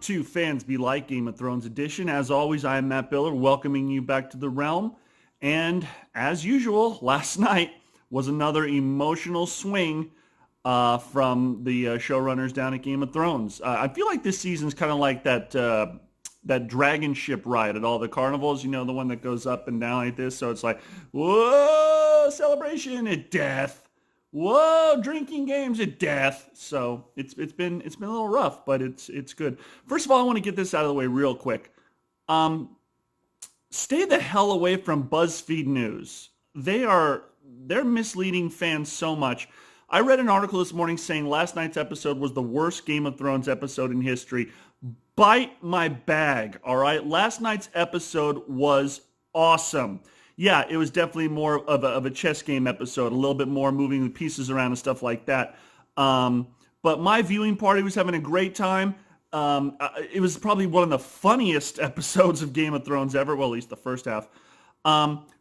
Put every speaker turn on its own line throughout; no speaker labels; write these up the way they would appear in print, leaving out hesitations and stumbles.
to Fans Be Like Game of Thrones edition. As always, I am Matt Biller, welcoming you back to the realm. And as usual, last night was another emotional swing from the showrunners down at Game of Thrones. I feel like this season's kind of like that dragon ship ride at all the carnivals, the one that goes up and down like this. So it's like, whoa, celebration at death. Whoa, drinking games at death. So it's been a little rough, but it's good. First of all, I want to get this out of the way real quick. Stay the hell away from BuzzFeed News. They're misleading fans so much. I read an article this morning saying last night's episode was the worst Game of Thrones episode in history. Bite my bag, all right? Last night's episode was awesome. Yeah, it was definitely more of a chess game episode, a little bit more moving the pieces around and stuff like that. But my viewing party was having a great time. It was probably one of the funniest episodes of Game of Thrones ever, well, at least the first half.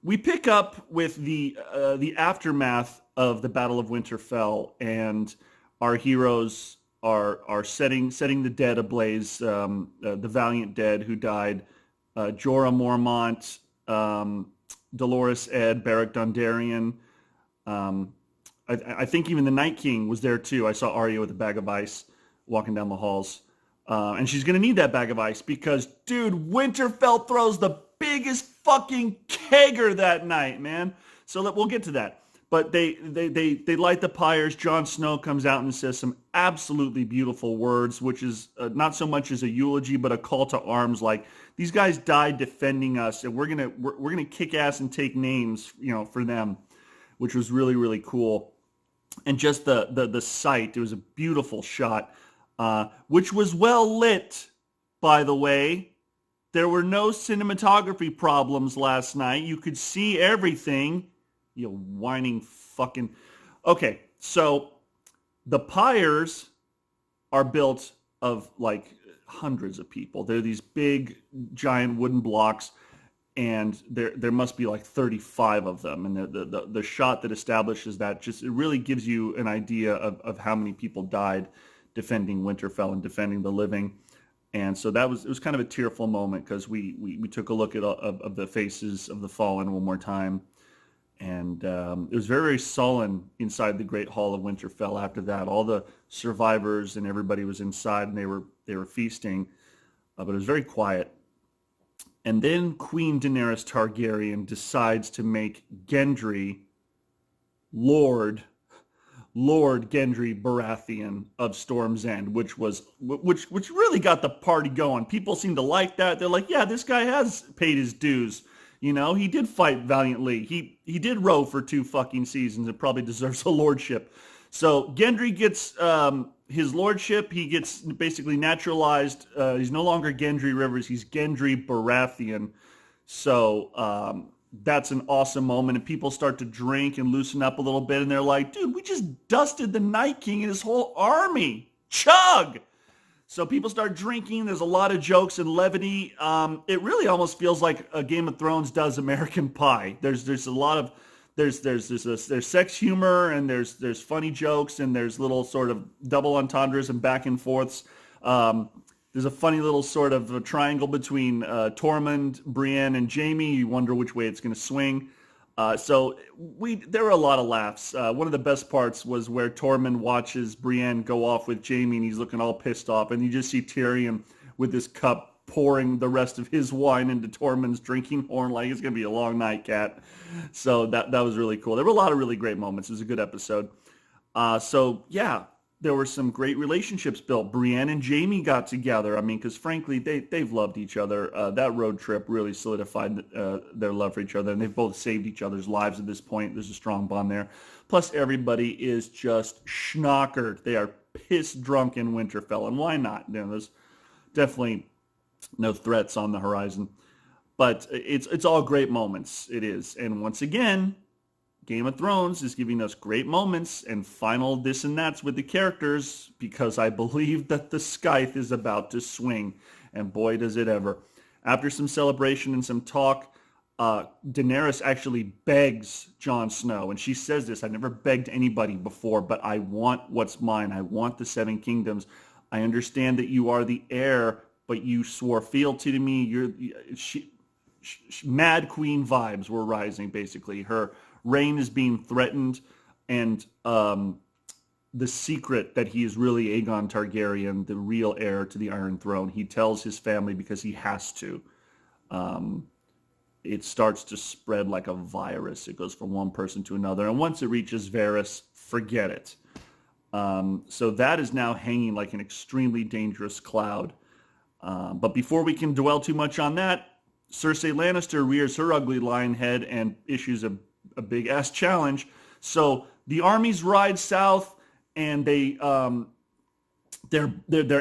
We pick up with the aftermath of the Battle of Winterfell, and our heroes are setting the dead ablaze, the valiant dead who died, Jorah Mormont, Dolorous Edd, Beric Dondarrion. I think even the Night King was there too. I saw Arya with a bag of ice walking down the halls. And she's going to need that bag of ice because, dude, Winterfell throws the biggest fucking kegger that night, man. So we'll get to that. But they light the pyres. Jon Snow comes out and says some absolutely beautiful words, which is not so much as a eulogy, but a call to arms. Like, these guys died defending us, and we're gonna kick ass and take names, for them, which was really, really cool. And just the sight, it was a beautiful shot, which was well lit, by the way. There were no cinematography problems last night. You could see everything. You whining fucking... Okay, so the pyres are built of, like, hundreds of people. They're these big, giant wooden blocks, and there must be, like, 35 of them. And the shot that establishes that it really gives you an idea of how many people died defending Winterfell and defending the living. And so it was kind of a tearful moment because we took a look at of the faces of the fallen one more time. And it was very, very sullen inside the Great Hall of Winterfell after that. All the survivors and everybody was inside, and they were feasting, but it was very quiet. And then Queen Daenerys Targaryen decides to make Gendry Lord Gendry Baratheon of Storm's End, which really got the party going. People seem to like that. They're like, yeah, this guy has paid his dues. He did fight valiantly. He did row for 2 fucking seasons and probably deserves a lordship. So Gendry gets his lordship. He gets basically naturalized. He's no longer Gendry Rivers. He's Gendry Baratheon. So that's an awesome moment. And people start to drink and loosen up a little bit. And they're like, dude, we just dusted the Night King and his whole army. Chug! So people start drinking. There's a lot of jokes and levity. It really almost feels like a Game of Thrones does American Pie. There's a lot of there's sex humor, and there's funny jokes, and there's little sort of double entendres and back and forths. There's a funny little sort of a triangle between Tormund, Brienne, and Jaime. You wonder which way it's going to swing. So there were a lot of laughs. One of the best parts was where Tormund watches Brienne go off with Jaime, and he's looking all pissed off, and you just see Tyrion with his cup pouring the rest of his wine into Tormund's drinking horn like it's going to be a long night, cat. So that was really cool. There were a lot of really great moments. It was a good episode. So yeah, there were some great relationships built. Brienne and Jaime got together. I mean, because frankly, they've loved each other. That road trip really solidified their love for each other, and they've both saved each other's lives at this point. There's a strong bond there. Plus, everybody is just schnockered. They are pissed drunk in Winterfell, and why not? There's definitely no threats on the horizon. But it's all great moments. It is. And once again, Game of Thrones is giving us great moments and final this and that's with the characters because I believe that the scythe is about to swing. And boy, does it ever. After some celebration and some talk, Daenerys actually begs Jon Snow. And she says this, I've never begged anybody before, but I want what's mine. I want the 7 kingdoms. I understand that you are the heir, but you swore fealty to me. Mad Queen vibes were rising, basically. Her reign is being threatened, and the secret that he is really Aegon Targaryen, the real heir to the Iron Throne, he tells his family because he has to. It starts to spread like a virus. It goes from one person to another, and once it reaches Varys, forget it. So that is now hanging like an extremely dangerous cloud. But before we can dwell too much on that, Cersei Lannister rears her ugly lion head and issues a big-ass challenge. So the armies ride south, and they're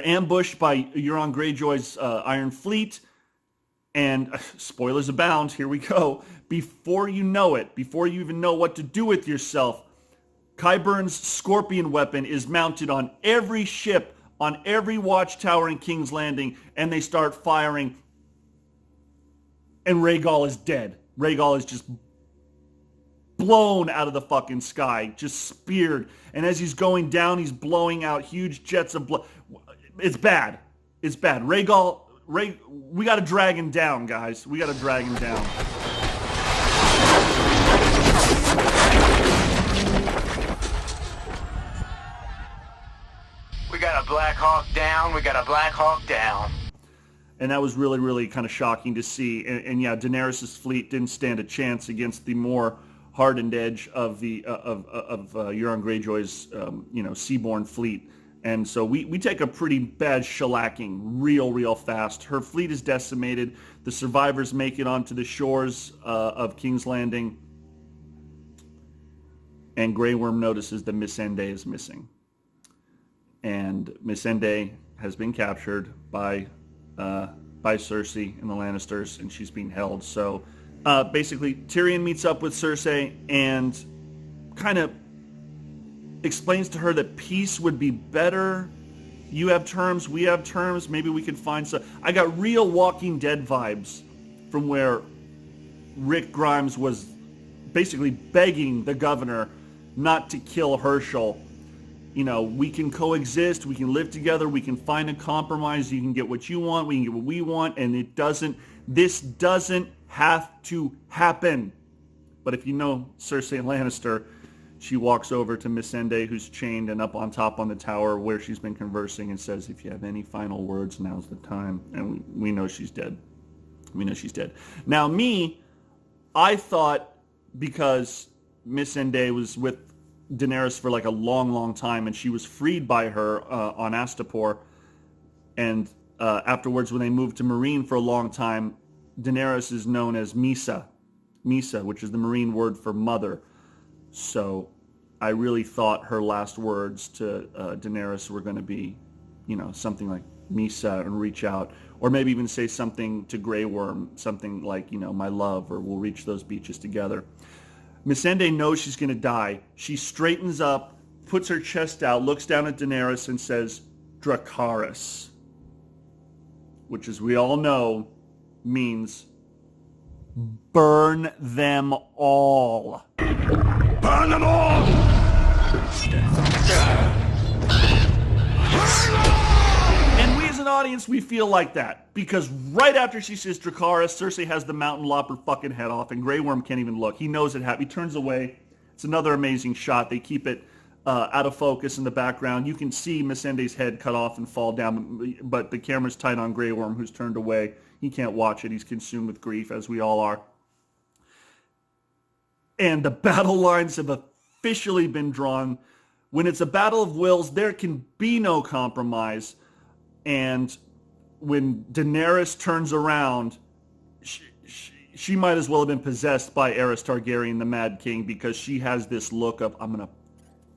ambushed by Euron Greyjoy's Iron Fleet. And spoilers abound, here we go. Before you know it, before you even know what to do with yourself, Qyburn's scorpion weapon is mounted on every ship, on every watchtower in King's Landing, and they start firing. And Rhaegal is dead. Rhaegal is just blown out of the fucking sky, just speared. And as he's going down, he's blowing out huge jets of blood. It's bad. It's bad. Rhaegal, we got to drag him down, guys. We got to drag him down.
We got a Black Hawk down. We got a Black Hawk down.
And that was really, really kind of shocking to see. And yeah, Daenerys' fleet didn't stand a chance against the more hardened edge of the Euron Greyjoy's seaborne fleet. And so we take a pretty bad shellacking real fast. Her fleet is decimated. The survivors make it onto the shores of King's Landing. And Grey Worm notices that Missandei is missing. And Missandei has been captured by Cersei and the Lannisters, and she's being held. So basically, Tyrion meets up with Cersei and kind of explains to her that peace would be better. You have terms, we have terms. Maybe we can find some. I got real Walking Dead vibes from where Rick Grimes was basically begging the governor not to kill Herschel. You know, we can coexist, we can live together, we can find a compromise, you can get what you want, we can get what we want, and this doesn't have to happen. But if you know Cersei Lannister, she walks over to Missandei, who's chained and up on top on the tower where she's been conversing, and says, if you have any final words, now's the time. And we know she's dead. We know she's dead. Now I thought because Missandei was with Daenerys for like a long time, and she was freed by her on Astapor, and afterwards when they moved to Meereen for a long time, Daenerys is known as Misa, which is the Meereen word for mother. So I really thought her last words to Daenerys were going to be, something like Misa and reach out, or maybe even say something to Grey Worm, something like, my love, or we'll reach those beaches together. Missandei knows she's going to die. She straightens up, puts her chest out, looks down at Daenerys and says, Dracarys, which, as we all know, means burn them all. Burn them all! And we as an audience, we feel like that. Because right after she says Dracarys, Cersei has the mountain lop her fucking head off, and Grey Worm can't even look. He knows it happened. He turns away. It's another amazing shot. They keep it out of focus in the background. You can see Missandei's head cut off and fall down, but the camera's tight on Grey Worm, who's turned away. He can't watch it. He's consumed with grief, as we all are. And the battle lines have officially been drawn. When it's a battle of wills, there can be no compromise. And when Daenerys turns around, she might as well have been possessed by Aerys Targaryen, the Mad King, because she has this look of, I'm going to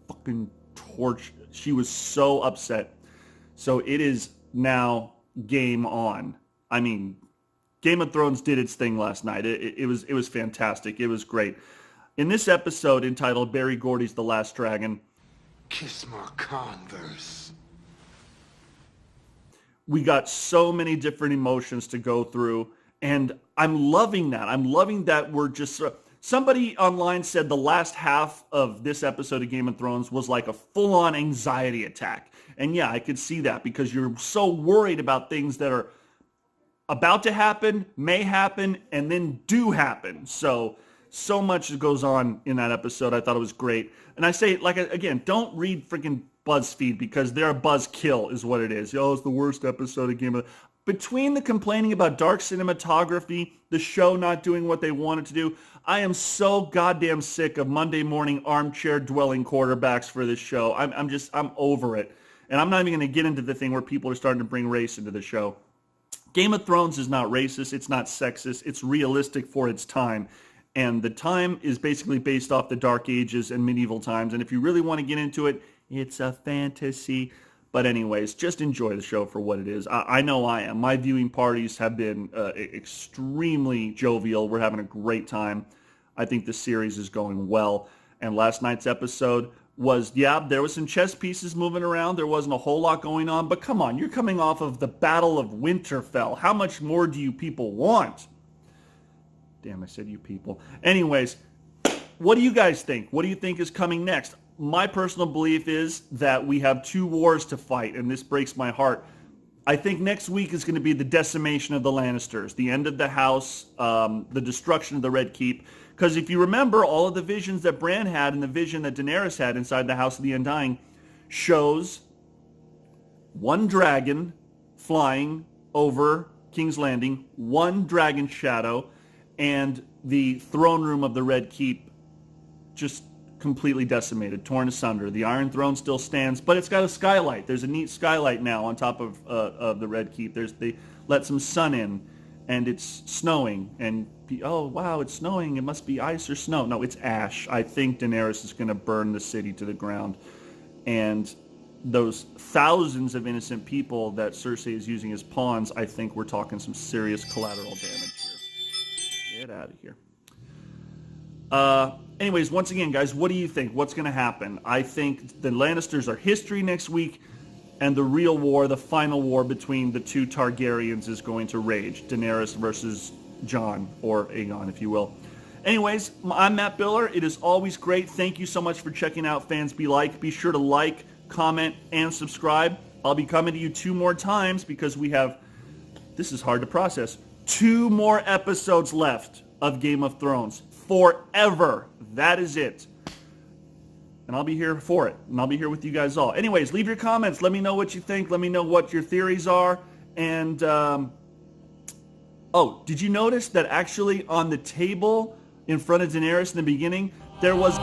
fucking torch. She was so upset. So it is now game on. I mean, Game of Thrones did its thing last night. It was fantastic. It was great. In this episode entitled Barry Gordy's The Last Dragon,
Kiss my Converse.
We got so many different emotions to go through, and I'm loving that. I'm loving that we're just... Somebody online said the last half of this episode of Game of Thrones was like a full-on anxiety attack. And yeah, I could see that because you're so worried about things that are about to happen, may happen, and then do happen. So much goes on in that episode. I thought it was great. And I say, like, again, don't read freaking BuzzFeed because they're a buzzkill is what it is. Oh, it's the worst episode of Game of... Between the complaining about dark cinematography, the show not doing what they wanted to do, I am so goddamn sick of Monday morning armchair dwelling quarterbacks for this show. I'm over it. And I'm not even going to get into the thing where people are starting to bring race into the show. Game of Thrones is not racist. It's not sexist. It's realistic for its time. And the time is basically based off the Dark Ages and medieval times. And if you really want to get into it, it's a fantasy. But anyways, just enjoy the show for what it is. I know I am. My viewing parties have been extremely jovial. We're having a great time. I think the series is going well. And last night's episode was, there was some chess pieces moving around. There wasn't a whole lot going on. But come on, you're coming off of the Battle of Winterfell. How much more do you people want? Damn, I said you people. Anyways, what do you guys think? What do you think is coming next? My personal belief is that we have 2 wars to fight, and this breaks my heart. I think next week is going to be the decimation of the Lannisters, the end of the house, the destruction of the Red Keep. Because if you remember, all of the visions that Bran had and the vision that Daenerys had inside the House of the Undying shows one dragon flying over King's Landing, one dragon shadow, and the throne room of the Red Keep just completely decimated, torn asunder. The Iron Throne still stands, but it's got a skylight. There's a neat skylight now on top of the Red Keep. They let some sun in, and it's snowing. And oh wow, it's snowing. It must be ice or snow. No, it's ash. I think Daenerys is going to burn the city to the ground, and those thousands of innocent people that Cersei is using as pawns, I think we're talking some serious collateral damage here. Get out of here. Anyways, once again, guys, what do you think? What's going to happen? I think the Lannisters are history next week, and the real war, the final war between the 2 Targaryens is going to rage. Daenerys versus Jon, or Aegon, if you will. Anyways, I'm Matt Biller. It is always great. Thank you so much for checking out Fans Be Like. Be sure to like, comment, and subscribe. I'll be coming to you 2 more times because we have, this is hard to process, 2 more episodes left of Game of Thrones. Forever. That is it. And I'll be here for it. And I'll be here with you guys all. Anyways, leave your comments. Let me know what you think. Let me know what your theories are. And, oh, did you notice that actually on the table in front of Daenerys in the beginning, there was...